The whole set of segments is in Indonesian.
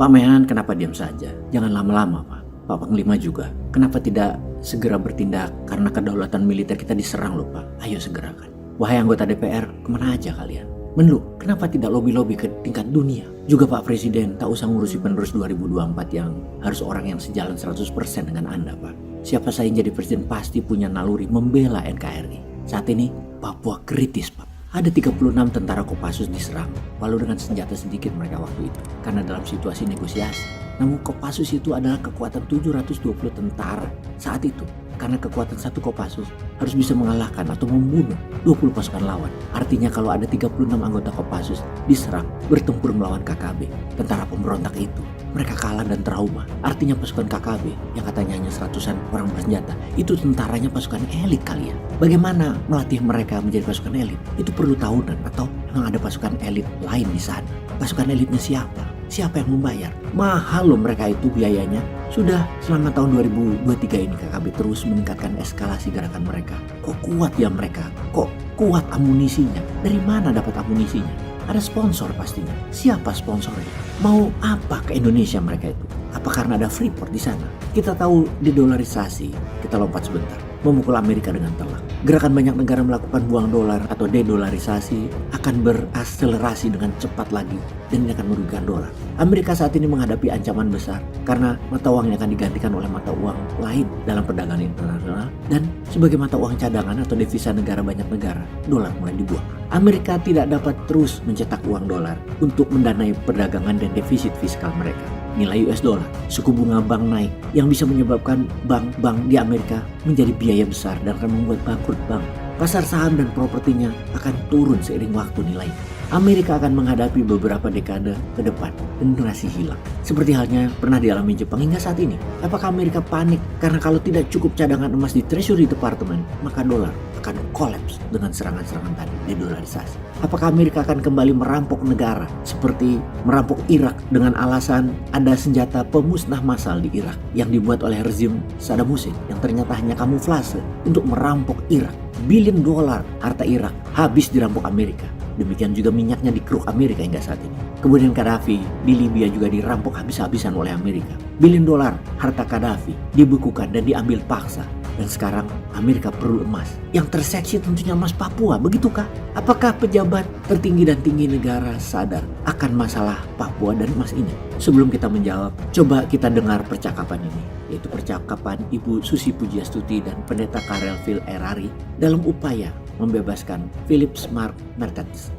Pak Menhan kenapa diam saja? Jangan lama-lama Pak. Pak Panglima juga. Kenapa tidak segera bertindak? Karena kedaulatan militer kita diserang loh Pak. Ayo segerakan. Wahai anggota DPR, kemana aja kalian? Menlu, kenapa tidak lobby-lobby ke tingkat dunia? Juga Pak Presiden tak usah ngurusi penerus 2024 yang harus orang yang sejalan 100% dengan Anda Pak. Siapa saya yang jadi presiden pasti punya naluri membela NKRI. Saat ini Papua kritis Pak. Ada 36 tentara Kopassus diserang, walau dengan senjata sedikit mereka waktu itu, karena dalam situasi negosiasi. Namun Kopassus itu adalah kekuatan 720 tentara saat itu, karena kekuatan satu Kopassus harus bisa mengalahkan atau membunuh 20 pasukan lawan. Artinya kalau ada 36 anggota Kopassus diserang, bertempur melawan KKB, tentara pemberontak itu, mereka kalah dan trauma. Artinya pasukan KKB yang katanya hanya 100-an orang bersenjata, itu tentaranya pasukan elit kalian. Bagaimana melatih mereka menjadi pasukan elit? Itu perlu tahunan atau memang ada pasukan elit lain di sana? Pasukan elitnya siapa? Siapa yang membayar? Mahal loh mereka itu biayanya. Sudah selama tahun 2023 ini KKB terus meningkatkan eskalasi gerakan mereka. Kok kuat ya mereka? Kok kuat amunisinya? Dari mana dapat amunisinya? Ada sponsor pastinya. Siapa sponsornya? Mau apa ke Indonesia mereka itu? Apa karena ada Freeport di sana? Kita tahu dedolarisasi. Kita lompat sebentar. Memukul Amerika dengan telak. Gerakan banyak negara melakukan buang dolar atau dedolarisasi akan berakselerasi dengan cepat lagi dan ini akan merugikan dolar. Amerika saat ini menghadapi ancaman besar karena mata uangnya akan digantikan oleh mata uang lain dalam perdagangan internasional dan sebagai mata uang cadangan atau devisa negara banyak negara, dolar mulai dibuang. Amerika tidak dapat terus mencetak uang dolar untuk mendanai perdagangan dan defisit fiskal mereka. Nilai US dollar, suku bunga bank naik yang bisa menyebabkan bank-bank di Amerika menjadi biaya besar dan akan membuat bangkrut bank. Pasar saham dan propertinya akan turun seiring waktu nilainya. Amerika akan menghadapi beberapa dekade ke depan generasi hilang. Seperti halnya pernah dialami Jepang hingga saat ini. Apakah Amerika panik karena kalau tidak cukup cadangan emas di Treasury Department, maka dolar akan kolaps dengan serangan-serangan tadi, dedolarisasi? Apakah Amerika akan kembali merampok negara seperti merampok Irak dengan alasan ada senjata pemusnah massal di Irak yang dibuat oleh rezim Saddam Hussein yang ternyata hanya kamuflase untuk merampok Irak? Billion dolar harta Irak habis dirampok Amerika. Demikian juga minyaknya dikeruk Amerika hingga saat ini. Kemudian Gaddafi di Libya juga dirampok habis-habisan oleh Amerika. Billion dolar harta Gaddafi dibekukan dan diambil paksa. Dan sekarang Amerika perlu emas. Yang terseksi tentunya emas Papua, begitukah? Apakah pejabat tertinggi dan tinggi negara sadar akan masalah Papua dan emas ini? Sebelum kita menjawab, coba kita dengar percakapan ini, yaitu percakapan Ibu Susi Pujiastuti dan Pendeta Karel Phil Erari dalam upaya membebaskan Philips Mark Mertens.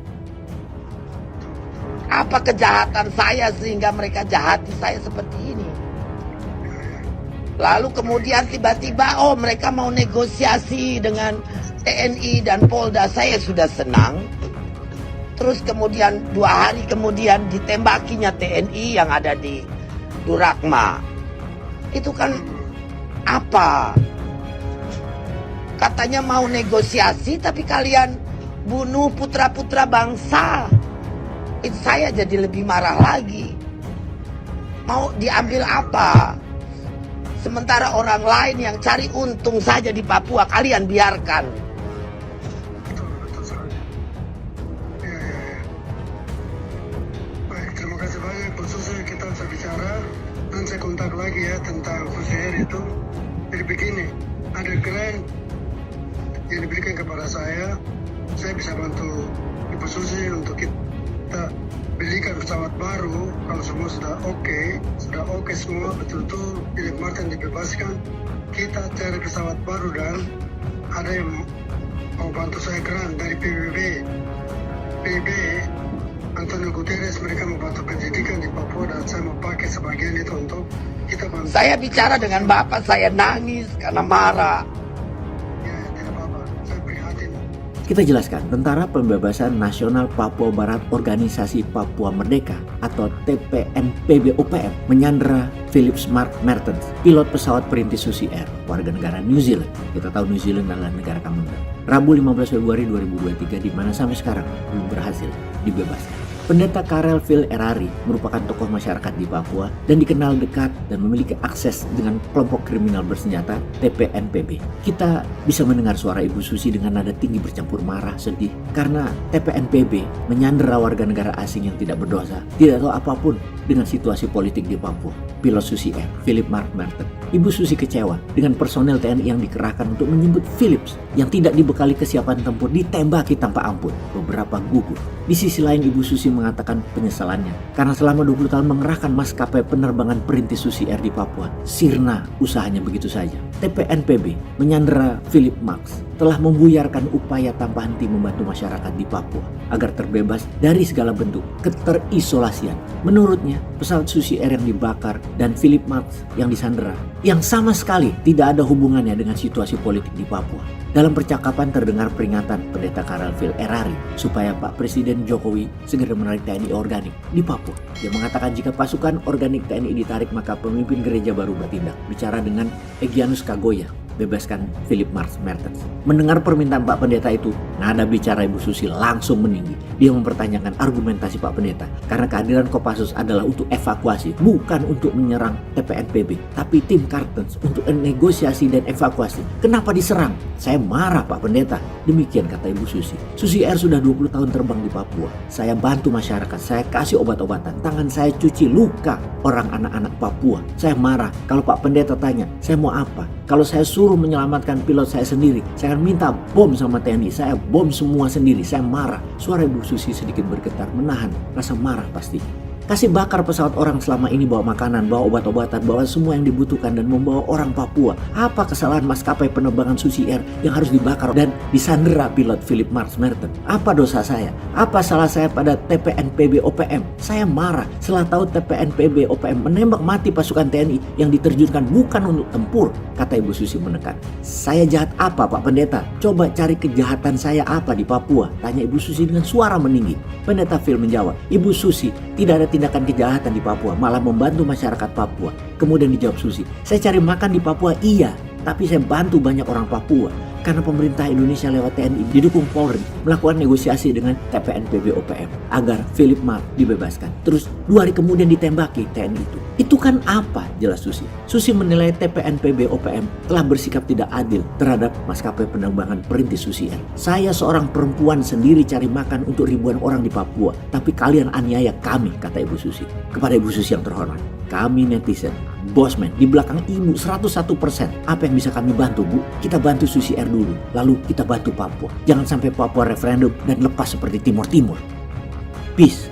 Apa kejahatan saya sehingga mereka jahati saya seperti ini? Lalu kemudian tiba-tiba mereka mau negosiasi dengan TNI dan Polda. Saya sudah senang. Terus kemudian 2 hari kemudian ditembakinya TNI yang ada di Durakma. Itu kan apa? Katanya mau negosiasi tapi kalian bunuh putra-putra bangsa. Itu saya jadi lebih marah lagi. Mau diambil apa? Sementara orang lain yang cari untung saja di Papua, kalian biarkan. Baik, terima kasih banyak. Khususnya kita bisa bicara, nanti saya kontak lagi ya tentang Fusier itu. Jadi begini, ada grant yang diberikan kepada saya bisa bantu Ibu Susi untuk kita belikan pesawat baru kalau semua sudah oke semua betul-betul Philip Martin dibebaskan, kita cari pesawat baru dan ada yang mau bantu saya grant dari PBB Antonio Guterres, mereka mau bantu pendidikan di Papua dan saya mau pakai sebagian itu untuk kita bantu. Saya bicara dengan Bapak, saya nangis karena marah. Ya, tidak apa-apa, saya prihatin. Kita jelaskan, Tentara Pembebasan Nasional Papua Barat Organisasi Papua Merdeka atau TPNPB-OPM menyandera Philips Mark Mertens, pilot pesawat perintis Susi Air, warga negara New Zealand. Kita tahu New Zealand adalah negara Commonwealth. Rabu 15 Februari 2023 di mana sampai sekarang belum berhasil dibebaskan. Pendeta Karel Phil Erari merupakan tokoh masyarakat di Papua dan dikenal dekat dan memiliki akses dengan kelompok kriminal bersenjata TPNPB. Kita bisa mendengar suara Ibu Susi dengan nada tinggi bercampur marah, sedih, karena TPNPB menyandera warga negara asing yang tidak berdosa, tidak tahu apapun dengan situasi politik di Papua. Pilot Susi Air, Philip Mark Merton. Ibu Susi kecewa dengan personel TNI yang dikerahkan untuk menjemput Philips yang tidak dibekali kesiapan tempur ditembaki tanpa ampun. Beberapa gugur. Di sisi lain Ibu Susi mengatakan penyesalannya karena selama 20 tahun mengerahkan maskapai penerbangan perintis Susi Air di Papua, sirna usahanya begitu saja. TPNPB menyandera Philip Marx telah membuyarkan upaya tanpa henti membantu masyarakat di Papua agar terbebas dari segala bentuk keterisolasian. Menurutnya, pesawat Susi Air yang dibakar dan Philip Marx yang disandera yang sama sekali tidak ada hubungannya dengan situasi politik di Papua. Dalam percakapan terdengar peringatan Pendeta Karel Phil Erari supaya Pak Presiden Jokowi segera menarik TNI organik di Papua. Dia mengatakan jika pasukan organik TNI ditarik maka pemimpin gereja baru bertindak. Bicara dengan Egyanus Kagoya, bebaskan Philip Marx Mertens. Mendengar permintaan Pak Pendeta itu, nada bicara Ibu Susi langsung meninggi. Dia mempertanyakan argumentasi Pak Pendeta karena kehadiran Kopassus adalah untuk evakuasi, bukan untuk menyerang TPNPB, tapi tim Kartens untuk negosiasi dan evakuasi. Kenapa diserang? Saya marah Pak Pendeta. Demikian kata Ibu Susi. Susi Air sudah 20 tahun terbang di Papua. Saya bantu masyarakat, saya kasih obat-obatan, tangan saya cuci luka orang anak-anak Papua. Saya marah kalau Pak Pendeta tanya, saya mau apa? Kalau saya suruh menyelamatkan pilot saya sendiri, saya akan minta bom sama TNI. Saya bom semua sendiri. Saya marah. Suara Ibu Susi sedikit bergetar, menahan rasa marah pastinya. Kasih bakar pesawat orang selama ini bawa makanan, bawa obat-obatan, bawa semua yang dibutuhkan dan membawa orang Papua. Apa kesalahan maskapai penerbangan Susi Air yang harus dibakar dan disandera pilot Philip Marx Merton? Apa dosa saya? Apa salah saya pada TPNPB OPM? Saya marah setelah tahu TPNPB OPM menembak mati pasukan TNI yang diterjunkan bukan untuk tempur, kata Ibu Susi menekan. Saya jahat apa Pak Pendeta? Coba cari kejahatan saya apa di Papua? Tanya Ibu Susi dengan suara meninggi. Pendeta Phil menjawab, Ibu Susi, tidak ada tindakan kejahatan di Papua, malah membantu masyarakat Papua. Kemudian dijawab Susi, saya cari makan di Papua iya, tapi saya bantu banyak orang Papua. Karena pemerintah Indonesia lewat TNI didukung Polri melakukan negosiasi dengan TPNPB OPM agar Philip Marx dibebaskan. Terus 2 hari kemudian ditembaki TNI itu. Itu kan apa? Jelas Susi. Susi menilai TPNPB OPM telah bersikap tidak adil terhadap maskapai penerbangan perintis Susi Air. Saya seorang perempuan sendiri cari makan untuk ribuan orang di Papua, tapi kalian aniaya kami, kata Ibu Susi. Kepada Ibu Susi yang terhormat, kami netizen, bosman di belakang Ibu 101%. Apa yang bisa kami bantu Bu? Kita bantu Susi Air dulu, lalu kita bantu Papua. Jangan sampai Papua referendum dan lepas seperti Timur Timur. Peace.